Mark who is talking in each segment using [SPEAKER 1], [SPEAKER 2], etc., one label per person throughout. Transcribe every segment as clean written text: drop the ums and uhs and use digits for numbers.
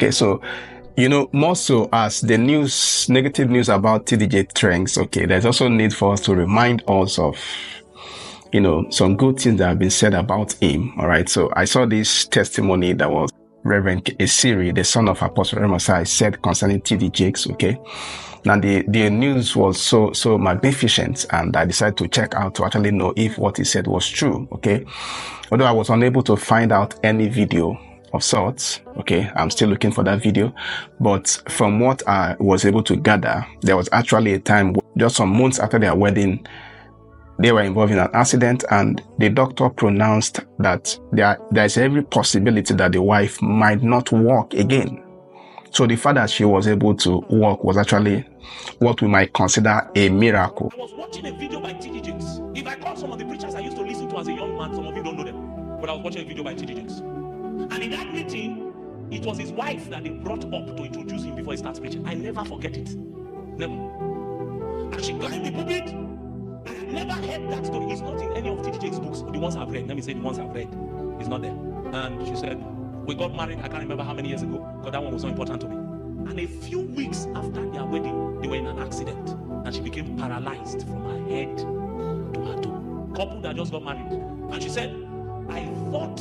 [SPEAKER 1] Okay, so, more so as the negative news about TDJ trends, okay, there's also need for us to remind us of, some good things that have been said about him. All right, so I saw this testimony that was Rev Esiri, the son of Apostle Osayi, said concerning TDJs, okay. Now the news was so magnificent, and I decided to check out to actually know if what he said was true, okay. Although I was unable to find out any video of sorts, okay, I'm still looking for that video, but from what I was able to gather, there was actually a time just some months after their wedding, they were involved in an accident, and the doctor pronounced that there's every possibility that the wife might not walk again. So the fact that she was able to walk was actually what we might consider a miracle.
[SPEAKER 2] I was watching a video by T.D. Jakes. If I call some of the preachers I used to listen to as a young man, some of you don't know them, but I was watching a video by T.D. Jakes. And in that meeting, it was his wife that they brought up to introduce him before he starts preaching. I never forget it. Never. And she climbed the pulpit. I had never heard that story. It's not in any of T.D. Jakes' books. The ones I've read. Let me say the ones I've read. It's not there. And she said, we got married, I can't remember how many years ago, because that one was so important to me. And a few weeks after their wedding, they were in an accident. And she became paralyzed from her head to her toe. Couple that just got married. And she said, I thought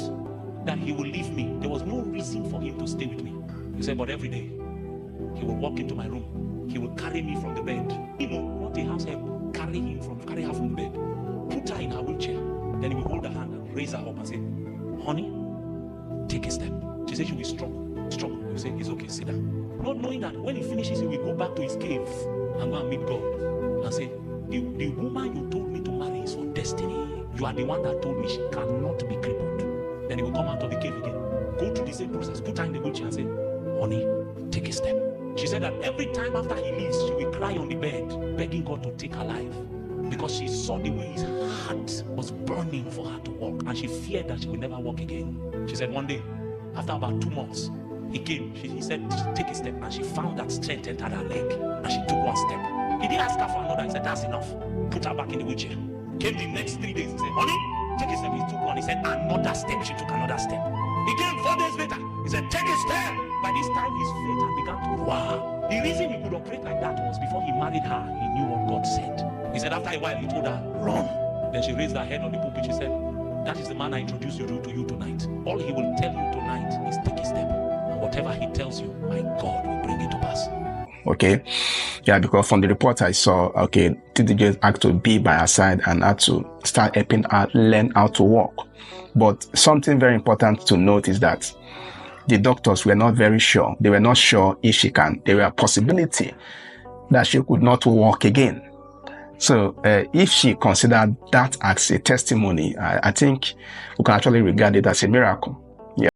[SPEAKER 2] that he would leave me. There was no reason for him to stay with me. He said, but every day, he will walk into my room. He will carry me from the bed. Not a house help. Carry her from the bed. Put her in her wheelchair. Then he will hold her hand and raise her up and say, honey, take a step. She said she will struggle. He will say, it's okay, sit down. Not knowing that when he finishes, he will go back to his cave and go and meet God and say, the woman you told me to marry is for destiny. You are the one that told me she cannot be crippled. Then he will come out of the cave again, go through the same process, put her in the wheelchair and say, honey, take a step. She said that every time after he leaves, she will cry on the bed, begging God to take her life, because she saw the way his heart was burning for her to walk, and she feared that she would never walk again. She said one day, after about 2 months, he came. He said, take a step, and she found that strength entered her leg, and she took one step. He didn't ask her for another. He said, that's enough. Put her back in the wheelchair. Came the next 3 days. He said, honey, take a step. He took one. He said, another step. She took another step. He came 4 days later. He said, take a step. By this time, his faith had begun to wow. The reason he could operate like that was before he married her, he knew what God said. He said, after a while, he told her, run. Then she raised her head on the pulpit. She said, that is the man I introduced you to you tonight. All he will tell you tonight is take a step. And whatever he tells you, my God will bring it to pass.
[SPEAKER 1] Okay. Yeah, because from the report I saw, okay, TDJ had to be by her side and had to start helping her learn how to walk. But something very important to note is that the doctors were not very sure. They were not sure if she can. There were a possibility that she could not walk again. So if she considered that as a testimony, I think we can actually regard it as a miracle.